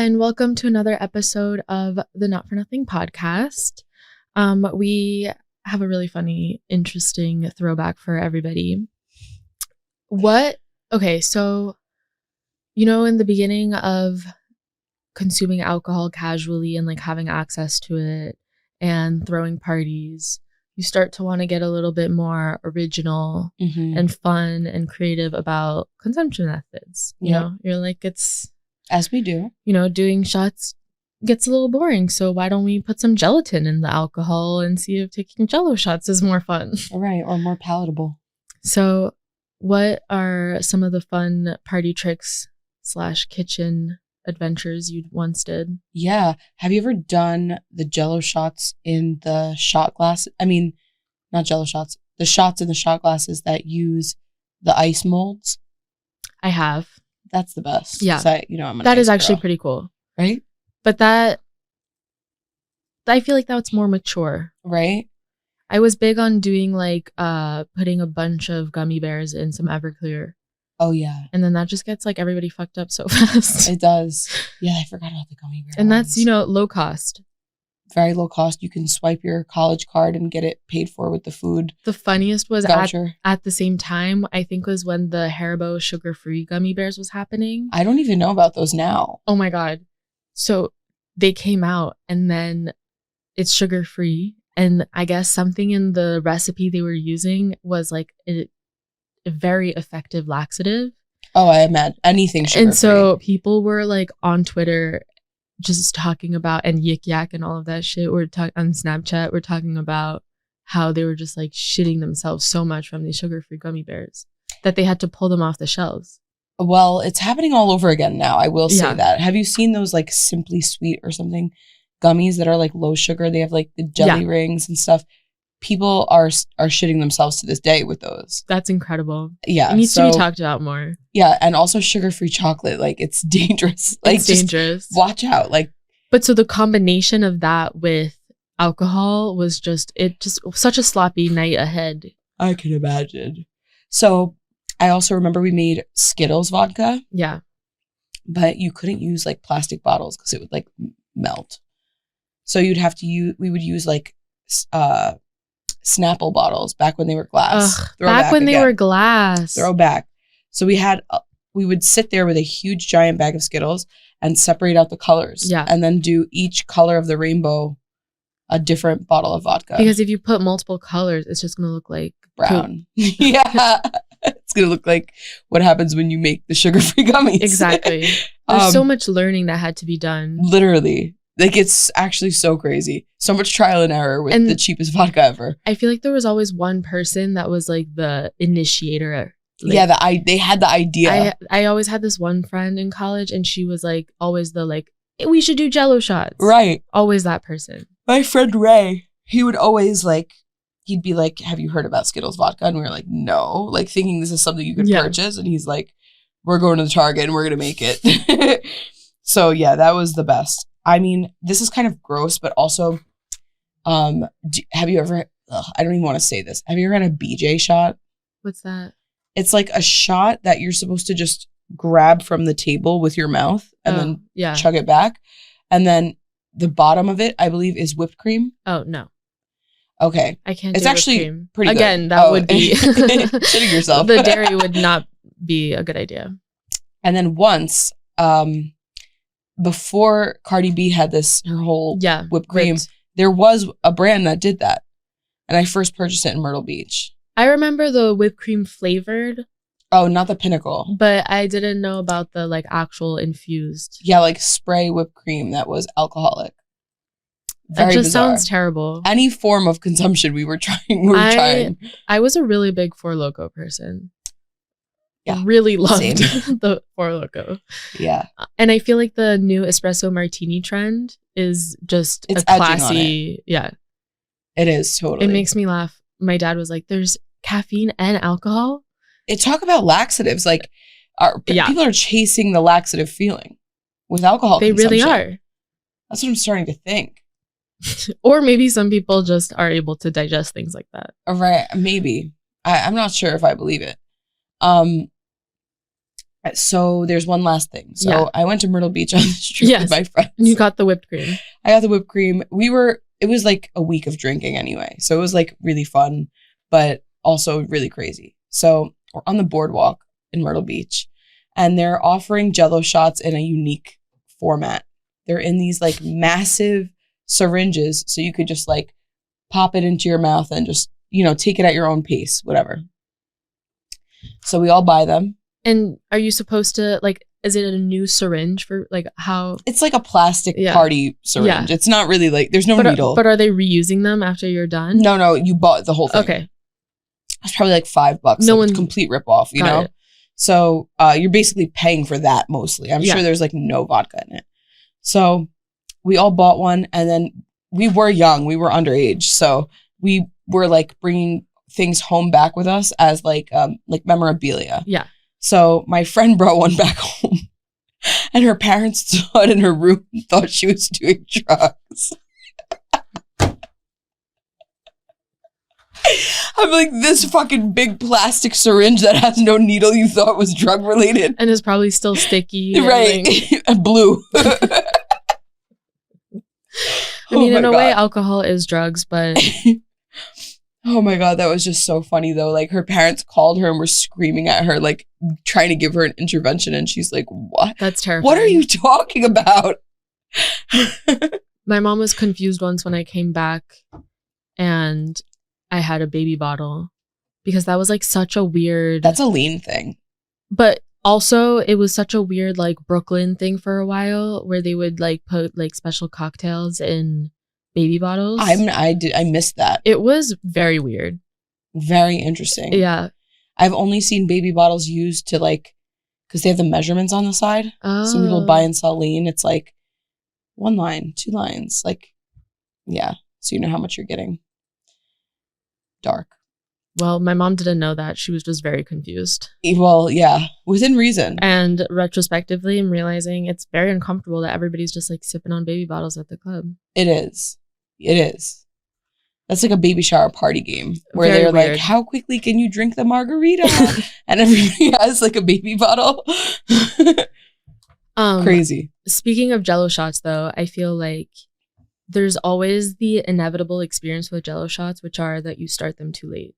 and welcome to another episode of the Not For Nothing podcast. We have a really funny, interesting throwback for everybody. So, in the beginning of consuming alcohol casually and like having access to it and throwing parties, you start to want to get a little bit more original and fun and creative about consumption methods. You know, you're like, it's... As we do. Doing shots gets a little boring. So why don't we put some gelatin in the alcohol and see if taking Jello shots is more fun? Right, or more palatable. So what are some of the fun party tricks / kitchen adventures you once did? Yeah. Have you ever done the Jello shots in the shot glass? I mean, not Jello shots. The shots in the shot glasses that use the ice molds? I have. That's the best. Yeah. I'm that is actually pretty cool. Right? But I feel like that's more mature. Right? I was big on doing like putting a bunch of gummy bears in some Everclear. Oh, yeah. And then that just gets like everybody fucked up so fast. It does. Yeah, I forgot about the gummy bear And ones. that's, low cost. Very low cost. You can swipe your college card and get it paid for with the food. The funniest was voucher. At the same time, I think was when the Haribo sugar-free gummy bears was happening. I don't even know about those now. Oh my God. So they came out and then it's sugar-free. And I guess something in the recipe they were using was like a very effective laxative. Oh, I imagine anything sugar-free. And so people were like on Twitter just talking about, and Yik Yak and all of that shit. On Snapchat, we're talking about how they were just like shitting themselves so much from these sugar-free gummy bears that they had to pull them off the shelves. Well, it's happening all over again now. I will say that. Have you seen those like Simply Sweet or something gummies that are like low sugar? They have like the jelly rings and stuff. People are shitting themselves to this day with those. That's incredible. Yeah. It needs to be talked about more. Yeah. And also sugar-free chocolate. Like, it's dangerous. Like, it's dangerous. Watch out. Like, but so the combination of that with alcohol was just such a sloppy night ahead. I can imagine. So I also remember we made Skittles vodka. Yeah. But you couldn't use like plastic bottles because it would like melt. So we would use like, Snapple bottles back when they were glass. They were glass. Throwback. So we would sit there with a huge giant bag of Skittles and separate out the colors. Yeah. And then do each color of the rainbow a different bottle of vodka. Because if you put multiple colors, it's just going to look like brown. Yeah. It's going to look like what happens when you make the sugar-free gummies. Exactly. There's so much learning that had to be done. Literally. Like, it's actually so crazy. So much trial and error with the cheapest vodka ever. I feel like there was always one person that was like the initiator. Like, yeah, they had the idea. I always had this one friend in college, and she was like always the like, hey, we should do Jello shots. Right. Always that person. My friend Ray, he would always like, he'd be like, have you heard about Skittles vodka? And we were like, no. Like, thinking this is something you could purchase. And he's like, we're going to the Target and we're going to make it. So yeah, that was the best. I mean, this is kind of gross, but also, have you ever, I don't even want to say this. Have you ever had a BJ shot? What's that? It's like a shot that you're supposed to just grab from the table with your mouth and then chug it back. And then the bottom of it, I believe, is whipped cream. Oh, no. Okay. I can't It's do actually whipped cream. pretty good. Again, that would be... shitting yourself. The dairy would not be a good idea. And then once... before Cardi B had her whole whipped cream, there was a brand that did that. And I first purchased it in Myrtle Beach. I remember the whipped cream flavored. Oh, not the Pinnacle. But I didn't know about the like actual infused. Yeah, like spray whipped cream that was alcoholic. That just sounds terrible. Any form of consumption we were trying. I was a really big Four Loko person. Yeah, really loved the Four Loko. Yeah. And I feel like the new espresso martini trend is just a classy. Yeah. It is, totally. It makes me laugh. My dad was like, there's caffeine and alcohol. Talk about laxatives. Like, people are chasing the laxative feeling with alcohol consumption. They really are. That's what I'm starting to think. Or maybe some people just are able to digest things like that. Right. Maybe. I'm not sure if I believe it. So there's one last thing. So Yeah. I went to Myrtle Beach on this trip with my friends. You got the whipped cream. I got the whipped cream. It was like a week of drinking anyway. So it was like really fun, but also really crazy. So we're on the boardwalk in Myrtle Beach and they're offering Jell-O shots in a unique format. They're in these like massive syringes. So you could just like pop it into your mouth and just, take it at your own pace, whatever. So we all buy them. And are you supposed to, like, is it a new syringe for, like, how? It's like a plastic party syringe. Yeah. It's not really like, there's no needle. But are they reusing them after you're done? No, you bought the whole thing. Okay. It's probably like $5. No one complete ripoff, you know? It. So you're basically paying for that mostly. I'm sure there's like no vodka in it. So we all bought one and then we were young. We were underage. So we were like bringing things home back with us as like memorabilia. Yeah. So my friend brought one back home and her parents saw it in her room and thought she was doing drugs. I'm like, this fucking big plastic syringe that has no needle you thought was drug related. And is probably still sticky. Right. And blue. I mean, in a way, alcohol is drugs, but... Oh my God, that was just so funny though. Like her parents called her and were screaming at her, like trying to give her an intervention. And she's like, what? That's terrifying. What are you talking about? My mom was confused once when I came back and I had a baby bottle because that was like such a weird... That's a lean thing. But also it was such a weird like Brooklyn thing for a while where they would like put like special cocktails in baby bottles. I missed that. It was very weird. Very interesting. Yeah. I've only seen baby bottles used to like, because they have the measurements on the side. Oh. So people buy and sell lean. It's like 1 line, 2 lines. Like, yeah. So you know how much you're getting. Dark. Well, my mom didn't know that. She was just very confused. Well, yeah. Within reason. And retrospectively, I'm realizing it's very uncomfortable that everybody's just like sipping on baby bottles at the club. It is. It is. That's like a baby shower party game where Very they're weird. like, how quickly can you drink the margarita? And everybody has like a baby bottle. Crazy. Speaking of Jell-O shots, though, I feel like there's always the inevitable experience with Jell-O shots, which are that you start them too late.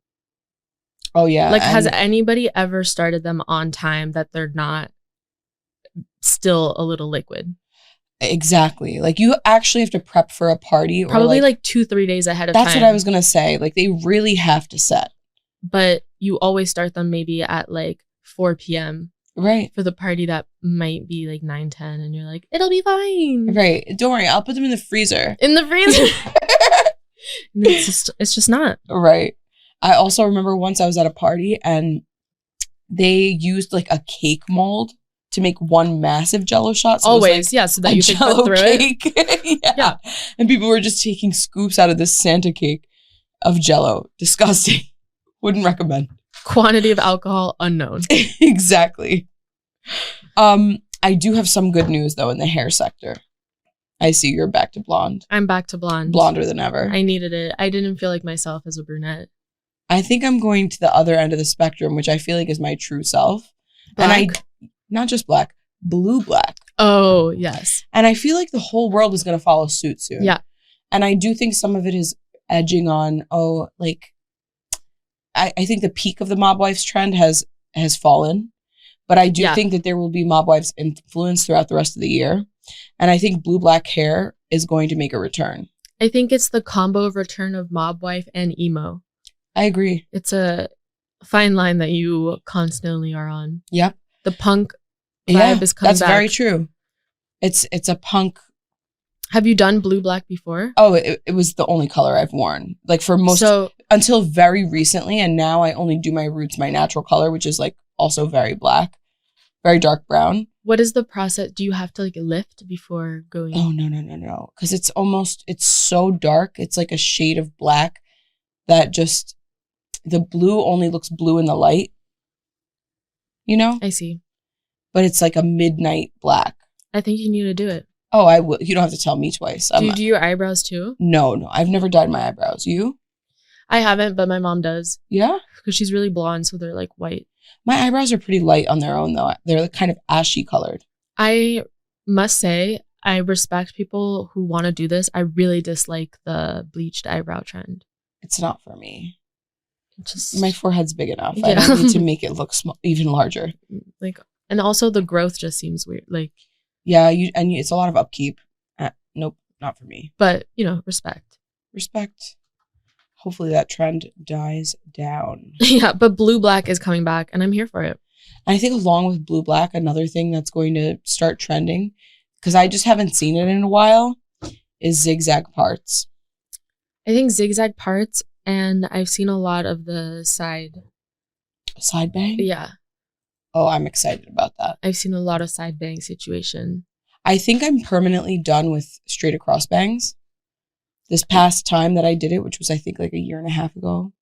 Oh, yeah. Like, has anybody ever started them on time that they're not still a little liquid? Exactly. Like you actually have to prep for a party. Probably like 2-3 days ahead of time. That's what I was going to say. Like they really have to set. But you always start them maybe at like 4 p.m. Right. For the party that might be like 9-10 and you're like, it'll be fine. Right. Don't worry. I'll put them in the freezer. In the freezer. It's just not. Right. I also remember once I was at a party and they used like a cake mold to make one massive Jell-O shot. So always, yeah, so that you could put through cake. it. Yeah. And people were just taking scoops out of this Santa cake of Jell-O. Disgusting. Wouldn't recommend. Quantity of alcohol unknown. Exactly. I do have some good news though in the hair sector. I see you're back to blonde. I'm back to blonde. Blonder than ever. I needed it. I didn't feel like myself as a brunette. I think I'm going to the other end of the spectrum, which I feel like is my true self. Black? And not just black, blue black. Oh, yes. And I feel like the whole world is going to follow suit soon. Yeah. And I do think some of it is edging on, I think the peak of the mob wives trend has fallen. But I do think that there will be mob wives influence throughout the rest of the year. And I think blue black hair is going to make a return. I think it's the combo of return of mob wife and emo. I agree. It's a fine line that you constantly are on. Yep. The punk vibe is coming back. That's very true. It's a punk. Have you done blue black before? Oh, it was the only color I've worn. Like for most, until very recently. And now I only do my roots, my natural color, which is like also very black, very dark brown. What is the process? Do you have to like lift before going? Oh, no. Because it's so dark. It's like a shade of black that just, the blue only looks blue in the light. You know? I see. But it's like a midnight black. I think you need to do it. Oh, I will. You don't have to tell me twice. Do you do your eyebrows too? No. I've never dyed my eyebrows. You? I haven't, but my mom does. Yeah? Because she's really blonde, so they're like white. My eyebrows are pretty light on their own, though. They're kind of ashy colored. I must say, I respect people who want to do this. I really dislike the bleached eyebrow trend. It's not for me. Just my forehead's big enough. Yeah. I don't need to make it look even larger. Like, and also the growth just seems weird. Like, yeah, it's a lot of upkeep. Nope, not for me. But respect. Hopefully that trend dies down. Yeah, but blue black is coming back, and I'm here for it. And I think along with blue black, another thing that's going to start trending, because I just haven't seen it in a while, is zigzag parts. I think zigzag parts, and I've seen a lot of the side bang. Yeah. Oh, I'm excited about that. I've seen a lot of side bang situation. I think I'm permanently done with straight across bangs. This past time that I did it, which was I think like a year and a half ago,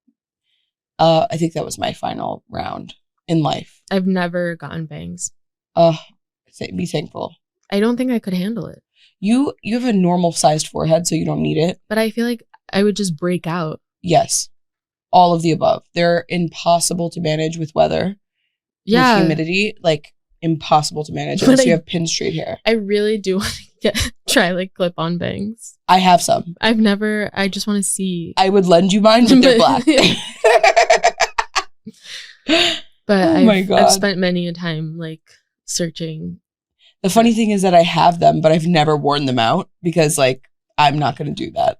I think that was my final round in life. I've never gotten bangs. Be thankful. I don't think I could handle it. You have a normal sized forehead, so you don't need it. But I feel like I would just break out. Yes. All of the above. They're impossible to manage with weather. Yeah. With humidity, like impossible to manage unless you have pin straight hair. I really do want to try like clip on bangs. I have some. I just want to see. I would lend you mine, but they're black. But I've spent many a time like searching. The funny thing is that I have them, but I've never worn them out because like I'm not going to do that.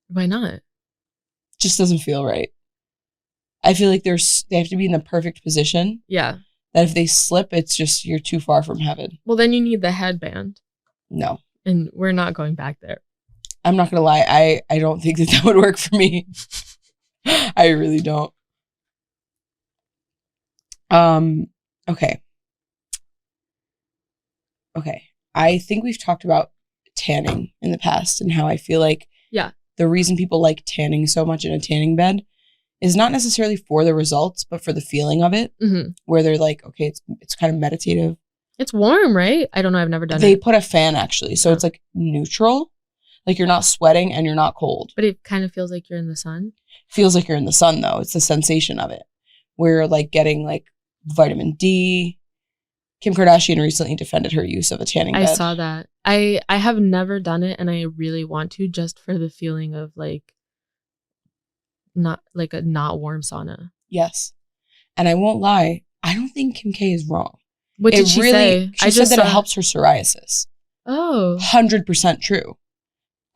Why not? Just doesn't feel right. I feel like they have to be in the perfect position. Yeah. That if they slip, it's just you're too far from heaven. Well, then you need the headband. No. And we're not going back there. I'm not going to lie. I don't think that would work for me. I really don't. Okay. I think we've talked about tanning in the past and how I feel like the reason people like tanning so much in a tanning bed is not necessarily for the results, but for the feeling of it, where they're like, okay, it's kind of meditative. It's warm, right? I don't know. I've never done it. They put a fan actually, so it's like neutral, like you're not sweating and you're not cold. But it kind of feels like you're in the sun. Feels like you're in the sun though. It's the sensation of it. We're like getting like vitamin D. Kim Kardashian recently defended her use of a tanning bed. I saw that. I have never done it, and I really want to, just for the feeling of like not like a not warm sauna. Yes. And I won't lie, I don't think Kim K is wrong. What did she say? She said that it helps her psoriasis. Oh. 100% true.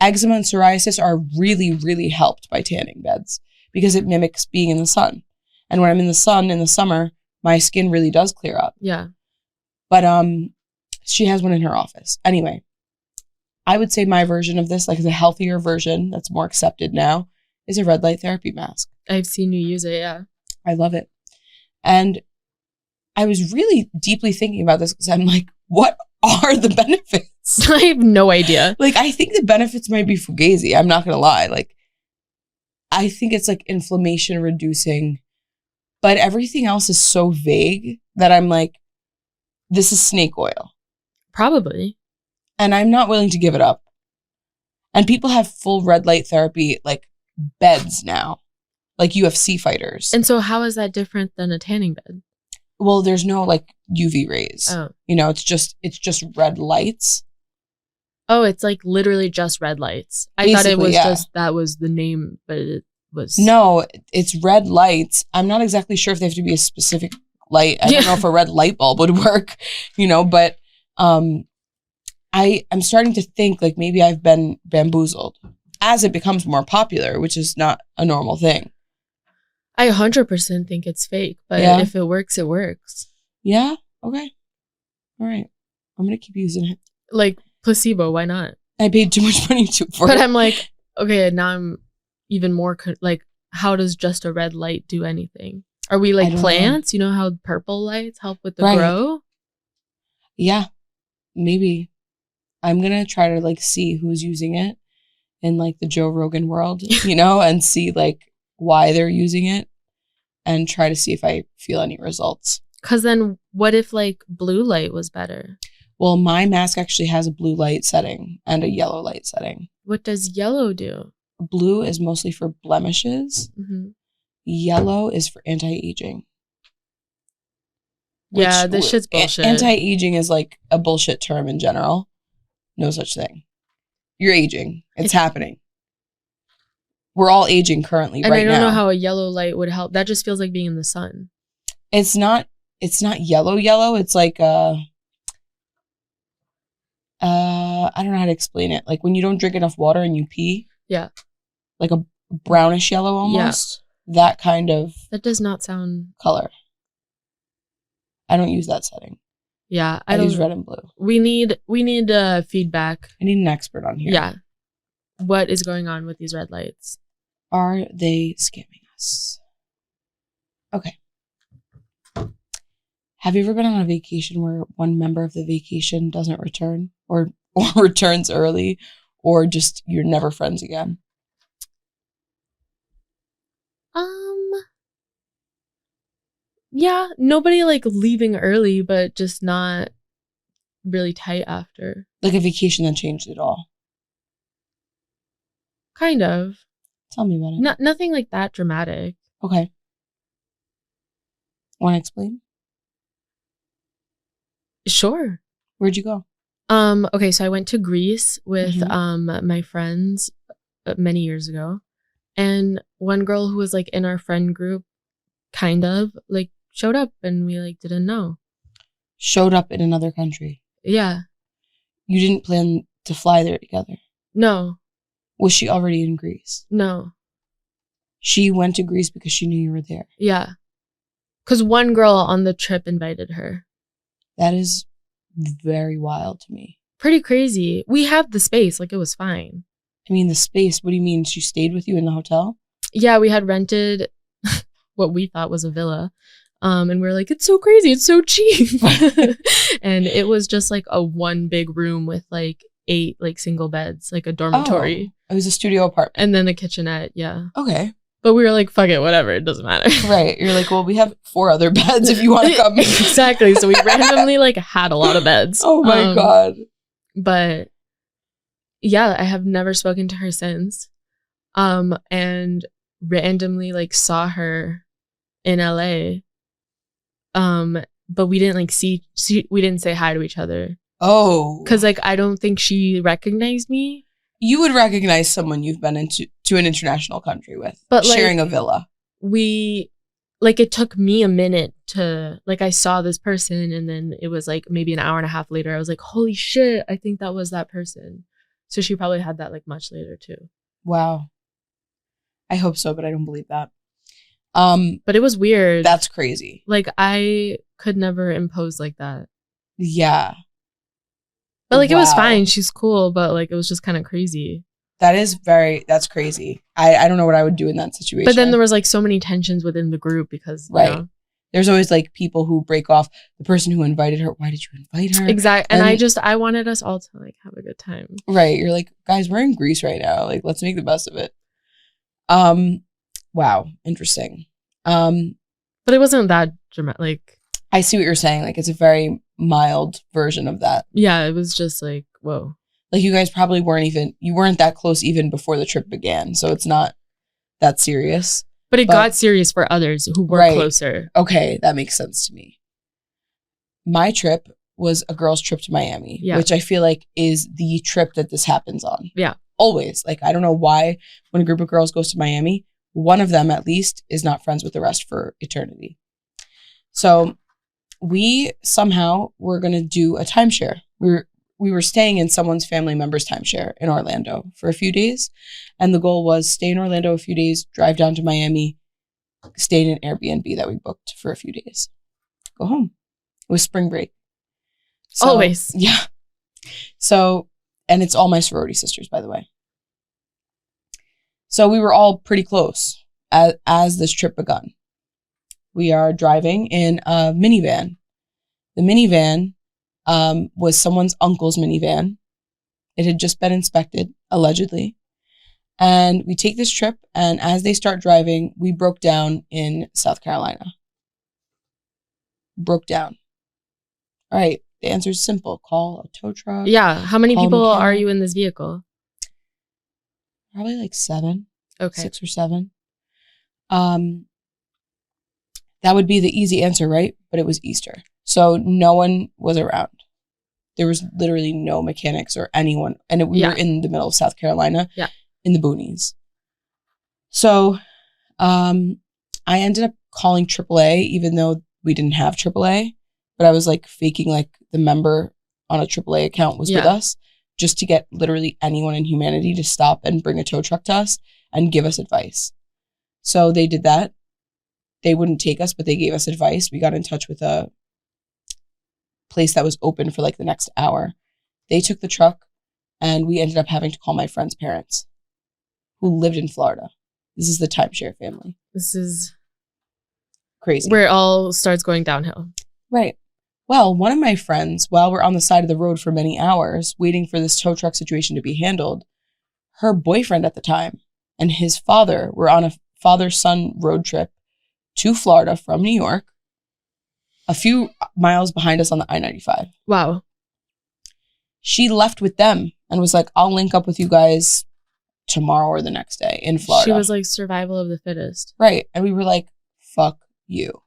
Eczema and psoriasis are really, really helped by tanning beds because it mimics being in the sun. And when I'm in the sun in the summer, my skin really does clear up. Yeah. But she has one in her office. Anyway, I would say my version of this, like the healthier version that's more accepted now, is a red light therapy mask. I've seen you use it, yeah. I love it. And I was really deeply thinking about this because I'm like, what are the benefits? I have no idea. Like, I think the benefits might be fugazi. I'm not going to lie. Like, I think it's like inflammation reducing, but everything else is so vague that I'm like, this is snake oil. Probably. And I'm not willing to give it up. And people have full red light therapy, like, beds now. Like UFC fighters. And so how is that different than a tanning bed? Well, there's no, like, UV rays. Oh. You know, it's just red lights. Oh, it's, like, literally just red lights. I thought it was just, that was the name, but it was... No, it's red lights. I'm not exactly sure if they have to be a specific light. I don't know if a red light bulb would work, you know, but I'm starting to think like maybe I've been bamboozled as it becomes more popular, which is not a normal thing. I 100% think it's fake, but if it works, it works. Yeah? Okay. All right. I'm going to keep using it. Like placebo, why not? I paid too much money for it. But I'm like, okay, now I'm even more like, how does just a red light do anything? Are we like plants? You know how purple lights help with the grow? Yeah, maybe. I'm going to try to like see who's using it in like the Joe Rogan world, you know, and see like why they're using it and try to see if I feel any results. Because then what if like blue light was better? Well, my mask actually has a blue light setting and a yellow light setting. What does yellow do? Blue is mostly for blemishes. Mm-hmm. Yellow is for anti-aging. Yeah, this shit's bullshit. Anti-aging is like a bullshit term in general. No such thing. You're aging. It's happening. We're all aging currently right now. And I don't know how a yellow light would help. That just feels like being in the sun. It's not yellow. It's like I don't know how to explain it. Like when you don't drink enough water and you pee. Yeah. Like a brownish yellow almost. Yeah. That kind of. That does not sound. Color. I don't use that setting. Yeah. I use red and blue. We need feedback. I need an expert on here. Yeah. What is going on with these red lights? Are they scamming us? Okay. Have you ever been on a vacation where one member of the vacation doesn't return or returns early, or just you're never friends again? Yeah, nobody like leaving early, but just not really tight after. Like a vacation that changed it all. Kind of. Tell me about it. Nothing like that dramatic. Okay. Want to explain? Sure. Where'd you go? Okay, so I went to Greece with my friends many years ago. And one girl who was like in our friend group kind of like showed up and we like didn't know. Showed up in another country. Yeah. You didn't plan to fly there together? No. Was she already in Greece? No. She went to Greece because she knew you were there? Yeah. Because one girl on the trip invited her. That is very wild to me. Pretty crazy. We had the space. Like, it was fine. I mean, the space. What do you mean? She stayed with you in the hotel? Yeah, we had rented what we thought was a villa. And we were like, it's so crazy. It's so cheap. And it was just like a one big room with like 8 like single beds, like a dormitory. Oh, it was a studio apartment. And then a kitchenette. Yeah. Okay. But we were like, fuck it, whatever. It doesn't matter. Right. You're like, well, we have 4 other beds if you want to come. Exactly. So we randomly like had a lot of beds. Oh my God. But yeah, I have never spoken to her since. And randomly like saw her in LA. But we didn't like we didn't say hi to each other. Oh. Because like I don't think she recognized me. You would recognize someone you've been into an international country with, but sharing like, a villa. It took me a minute to, like, I saw this person and then it was like maybe an hour and a half later, I was like, holy shit, I think that was that person. So she probably had that like much later too. Wow. I hope so, but I don't believe that. But it was weird. That's crazy. Like, I could never impose like that. Yeah. But like, It was fine. She's cool, but like, it was just kind of crazy. That's crazy. I don't know what I would do in that situation. But then there was like so many tensions within the group because, right. You know, there's always like people who break off. The person who invited her, why did you invite her? Exactly. And I wanted us all to like have a good time. Right. You're like, guys, we're in Greece right now. Like, let's make the best of it. Wow. Interesting. But it wasn't that dramatic. Like, I see what you're saying. Like, it's a very mild version of that. Yeah, it was just like, whoa. Like, you guys probably weren't that close even before the trip began. So it's not that serious. But it got serious for others who were closer. Okay, that makes sense to me. My trip was a girl's trip to Miami, which I feel like is the trip that this happens on. Yeah. Always. Like, I don't know why when a group of girls goes to Miami, one of them at least is not friends with the rest for eternity. So we somehow were going to do a timeshare. We were staying in someone's family member's timeshare in Orlando for a few days. And the goal was stay in Orlando a few days, drive down to Miami, stay in an Airbnb that we booked for a few days, go home. It was spring break. So, always. Yeah. So, and it's all my sorority sisters, by the way. So we were all pretty close as this trip begun. We are driving in a minivan. The minivan was someone's uncle's minivan. It had just been inspected, allegedly. And we take this trip, and as they start driving, we broke down in South Carolina. Broke down. All right, the answer is simple. Call a tow truck. Yeah, how many people are you in this vehicle? Probably like 7. Okay. 6 or 7. That would be the easy answer, right? But it was Easter. So no one was around. There was literally no mechanics or anyone. And we were in the middle of South Carolina, in the boonies. So I ended up calling AAA, even though we didn't have AAA. But I was like faking like the member on a AAA account was with us, just to get literally anyone in humanity to stop and bring a tow truck to us and give us advice. So they did that. They wouldn't take us, but they gave us advice. We got in touch with a place that was open for like the next hour. They took the truck, and we ended up having to call my friend's parents, who lived in Florida. This is the timeshare family. This is crazy. Where it all starts going downhill. Right. Well, one of my friends, while we're on the side of the road for many hours, waiting for this tow truck situation to be handled, her boyfriend at the time and his father were on a father-son road trip to Florida from New York, a few miles behind us on the I-95. Wow. She left with them and was like, I'll link up with you guys tomorrow or the next day in Florida. She was like survival of the fittest. Right. And we were like, fuck you.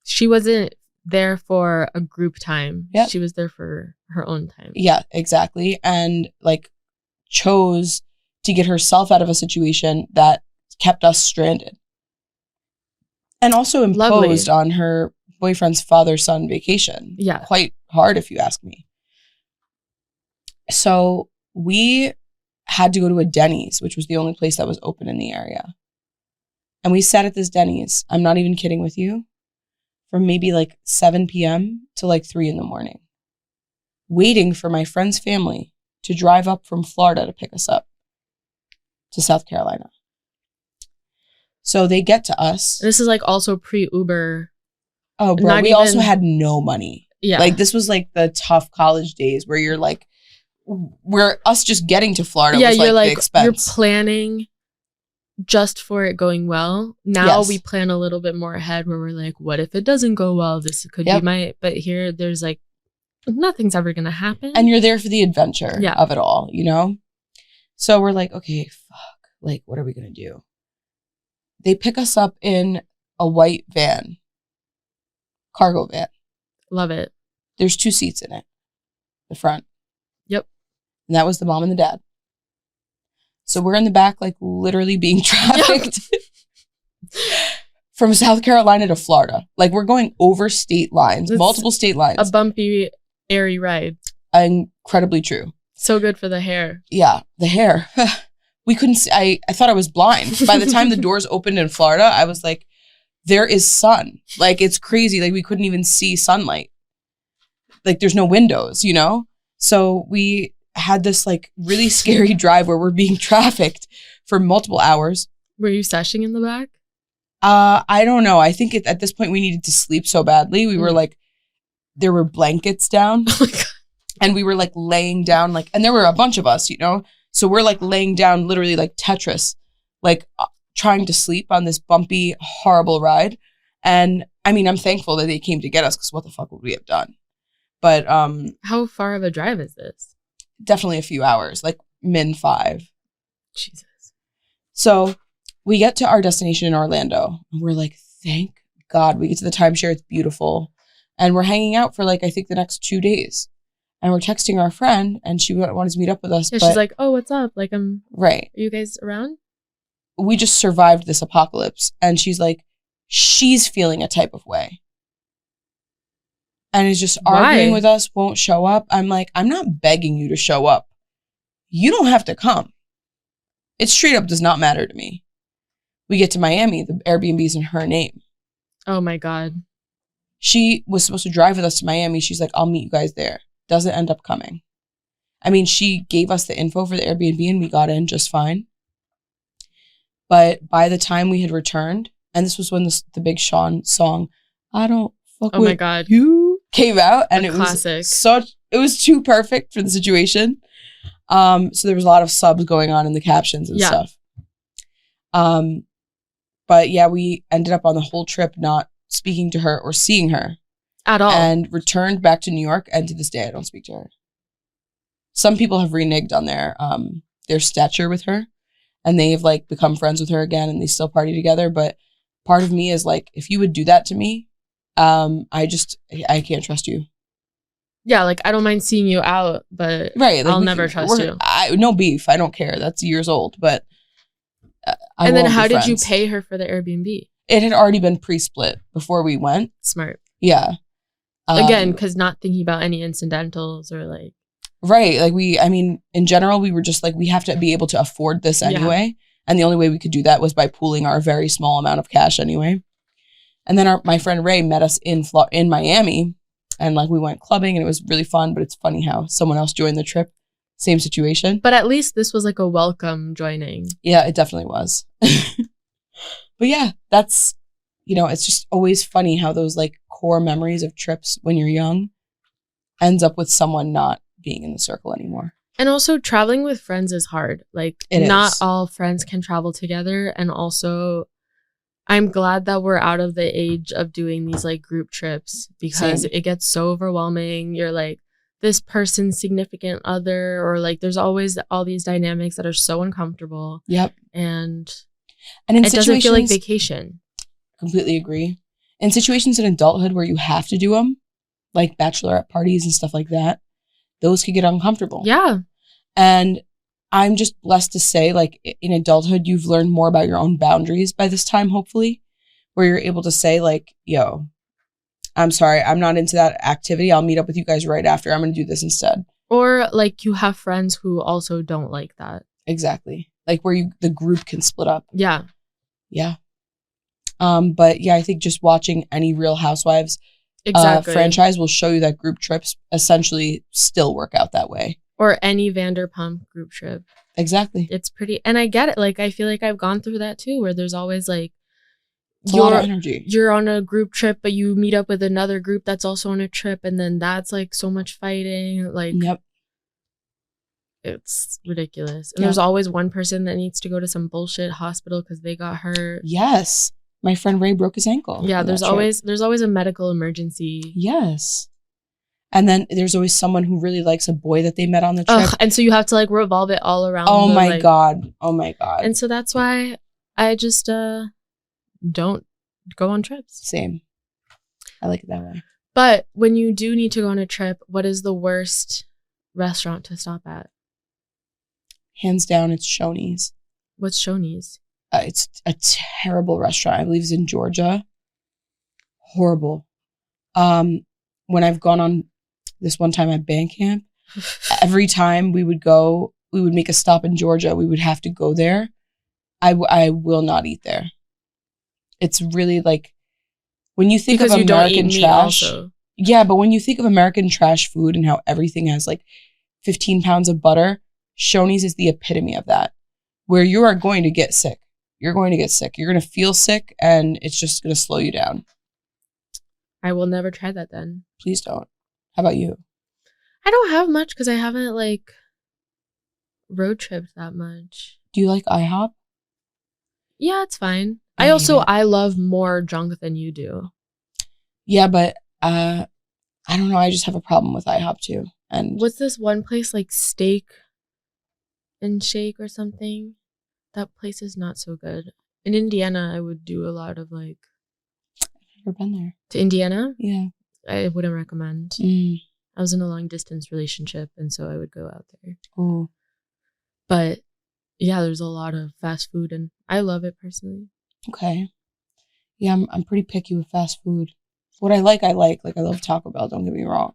She wasn't there for a group time. Yep. She was there for her own time. Yeah, exactly. And like chose to get herself out of a situation that kept us stranded. And also imposed on her boyfriend's father-son vacation. Yeah. Quite hard, if you ask me. So we had to go to a Denny's, which was the only place that was open in the area. And we sat at this Denny's, I'm not even kidding with you, from maybe like 7 p.m. to like 3 in the morning, waiting for my friend's family to drive up from Florida to pick us up to South Carolina. So they get to us. This is like also pre-Uber. Oh, bro, we also had no money. Yeah. Like this was like the tough college days where you're like, where us just getting to Florida was you're like the expense. You're planning just for it going well. Now we plan a little bit more ahead where we're like, what if it doesn't go well? This could be but here there's like, nothing's ever going to happen. And you're there for the adventure of it all, you know? So we're like, okay, fuck. Like, what are we going to do? They pick us up in a white van, cargo van. Love it. There's 2 seats in it, the front. Yep. And that was the mom and the dad. So we're in the back, like literally being trafficked from South Carolina to Florida. Like we're going over state lines, multiple state lines. A bumpy, airy ride. Incredibly true. So good for the hair. Yeah, the hair. We couldn't see. I thought I was blind. By the time the doors opened in Florida, I was like, there is sun. Like it's crazy. Like we couldn't even see sunlight. Like there's no windows, you know? So we had this like really scary drive where we're being trafficked for multiple hours. Were you seshing in the back? I don't know. I think at this point we needed to sleep so badly. We were like, there were blankets down. Oh my God. And we were like laying down like, and there were a bunch of us, you know? So we're like laying down literally like Tetris, like trying to sleep on this bumpy, horrible ride. And I mean, I'm thankful that they came to get us because what the fuck would we have done? But how far of a drive is this? Definitely a few hours, like min 5. Jesus. So we get to our destination in Orlando and we're like, thank God we get to the timeshare. It's beautiful. And we're hanging out for like, I think the next 2 days. And we're texting our friend and she wanted to meet up with us. Yeah, she's like, oh, what's up? Like, right. Are you guys around? We just survived this apocalypse. And she's like, she's feeling a type of way. And is just arguing with us, won't show up. I'm like, I'm not begging you to show up. You don't have to come. It straight up does not matter to me. We get to Miami, the Airbnb's in her name. Oh my God. She was supposed to drive with us to Miami. She's like, I'll meet you guys there. Doesn't end up coming. I mean, she gave us the info for the Airbnb and we got in just fine. But by the time we had returned, and this was when the Big Sean song, I Don't Fuck With my God. You, came out. And it classic. It was too perfect for the situation. So there was a lot of subs going on in the captions and stuff. But yeah, we ended up on the whole trip not speaking to her or seeing her. At all. And returned back to New York, and to this day I don't speak to her. Some people have reneged on their stature with her, and they've like become friends with her again and they still party together. But part of me is like, if you would do that to me, I can't trust you. Yeah, like I don't mind seeing you out, but right, like I'll never trust you. No beef. I don't care. That's years old, but and then how did you pay her for the Airbnb? It had already been pre-split before we went. Smart. Yeah. Again, because not thinking about any incidentals or like. Right. Like in general, we were just like, we have to be able to afford this anyway. Yeah. And the only way we could do that was by pooling our very small amount of cash anyway. And then my friend Ray met us in Miami, and like we went clubbing and it was really fun, but it's funny how someone else joined the trip. Same situation. But at least this was like a welcome joining. Yeah, it definitely was. But yeah, that's, it's just always funny how those like core memories of trips when you're young ends up with someone not being in the circle anymore. And also traveling with friends is hard. Like not all friends can travel together. And also I'm glad that we're out of the age of doing these like group trips because it gets so overwhelming. You're like this person's significant other, or like there's always all these dynamics that are so uncomfortable. Yep. And it doesn't feel like vacation. Completely agree. In situations in adulthood where you have to do them, like bachelorette parties and stuff like that, those could get uncomfortable. Yeah. And I'm just blessed to say, like, in adulthood, you've learned more about your own boundaries by this time, hopefully, where you're able to say, like, yo, I'm sorry, I'm not into that activity. I'll meet up with you guys right after. I'm going to do this instead. Or, like, you have friends who also don't like that. Exactly. Like, where the group can split up. Yeah. Yeah. But, yeah, I think just watching any Real Housewives franchise will show you that group trips essentially still work out that way. Or any Vanderpump group trip. Exactly. It's pretty, and I get it. Like, I feel like I've gone through that too, where there's always like, a lot of energy. You're on a group trip, but you meet up with another group that's also on a trip, and then that's like so much fighting. Like, yep. It's ridiculous. And there's always one person that needs to go to some bullshit hospital because they got hurt. Yes. My friend Ray broke his ankle. Yeah, there's always a medical emergency. Yes. And then there's always someone who really likes a boy that they met on the trip. Ugh, and so you have to like revolve it all around. Oh my God. And so that's why I just don't go on trips. Same. I like it that way. But when you do need to go on a trip, what is the worst restaurant to stop at? Hands down, it's Shoney's. What's Shoney's? It's a terrible restaurant. I believe it's in Georgia. Horrible. When I've gone on this one time at band camp, every time we would make a stop in Georgia. We would have to go there. I will not eat there. It's really like when you think of American trash. Yeah, but when you think of American trash food and how everything has like 15 pounds of butter, Shoney's is the epitome of that, where you are going to get sick. You're going to get sick. You're going to feel sick, and it's just going to slow you down. I will never try that then. Please don't. How about you? I don't have much because I haven't like road tripped that much. Do you like IHOP? Yeah, it's fine. I love more junk than you do. Yeah, but I don't know. I just have a problem with IHOP too. And what's this one place like Steak and Shake or something? That place is not so good. In Indiana, I would do a lot of like. I've never been there. To Indiana? Yeah. I wouldn't recommend. I was in a long distance relationship, and so I would go out there. Oh. But yeah, there's a lot of fast food, and I love it personally. Okay. Yeah, I'm pretty picky with fast food. What I like. Like I love Taco Bell. Don't get me wrong.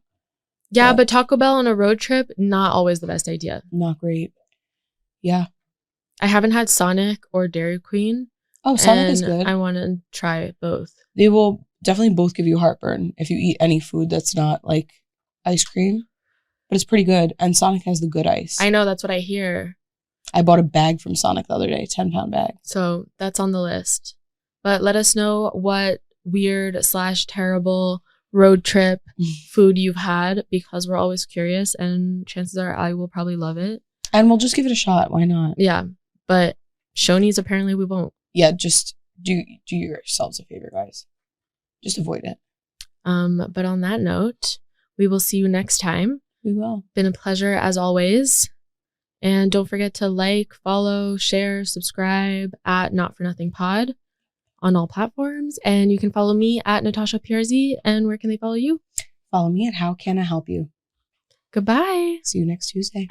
Yeah, but Taco Bell on a road trip, not always the best idea. Not great. Yeah. I haven't had Sonic or Dairy Queen. Oh, Sonic is good. I want to try both. They will definitely both give you heartburn if you eat any food that's not like ice cream. But it's pretty good. And Sonic has the good ice. I know, that's what I hear. I bought a bag from Sonic the other day, 10-pound bag. So that's on the list. But let us know what weird / terrible road trip food you've had, because we're always curious, and chances are I will probably love it. And we'll just give it a shot. Why not? Yeah. But Shoney's, apparently we won't. Yeah, just do yourselves a favor, guys. Just avoid it. But on that note, we will see you next time. We will. Been a pleasure as always. And don't forget to like, follow, share, subscribe at Not For Nothing Pod on all platforms. And you can follow me at Natasha PRZ. And where can they follow you? Follow me at How Can I Help You? Goodbye. See you next Tuesday.